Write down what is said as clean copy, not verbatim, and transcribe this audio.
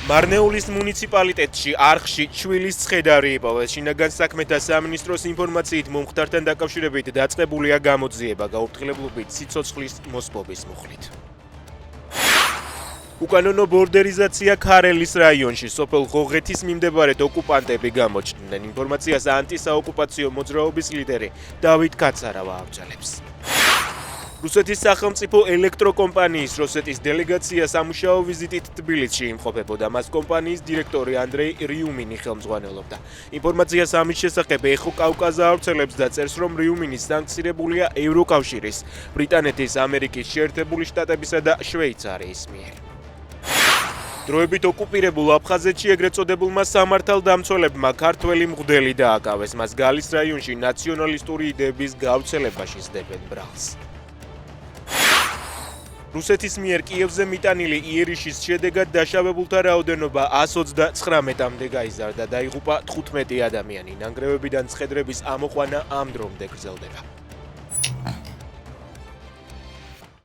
მარნეულის მუნიციპალიტეტში არხში ჩვილის ცხედარი იპოვეს. შინაგან საქმეთა სამინისტროს ინფორმაციით მომხდართან დაკავშირებით დაწყებულია გამოძიება გაუფრთხილებლობით სიცოცხლის მოსპობის მუხლით. უკანონო ბორდერიზაცია ქარელის რაიონში სოფელ ღოღეთის მიმდებარედ ოკუპანტები გამოჩნდნენ. ინფორმაციას ანტისაოკუპაციო მოძრაობის ლიდერი დავით კაცარავა აღწელებს. რუსეთის სახელმწიფო ელექტროკომპანიის როსეტის დელეგაცია სამუშაო ვიზიტით თბილისში იმყოფებოდა. მას კომპანიის დირექტორი ანდრეი რიუმინი ხელმძღვანელობდა. ინფორმაციას ამის შესახებ ეხო კავკაზა ავრცელებს და წერს, რომ რიუმინი სანქცირებულია ევროკავშირის, ბრიტანეთის, ამერიკის შეერთებული შტატებისა და შვეიცარიის მიერ. დროებით ოკუპირებულ აფხაზეთში ეგრეთ წოდებულმა სამართალდამცველებმა ქართველი მღვდელი დააკავეს. მას გალის რაიონში ნაციონალისტური იდეების გავრცელებაში სდებენ ბრალს. რუსეთის მიერ კიევზე მიტანილი იერიშის შედეგად დაშავებულთა რაოდენობა 129-მდე გაიზარდა და დაიღუპა 15 ადამიანი. ნანგრევებიდან ცხედრების ამოყვანა ამ დრომდე გრძელდება.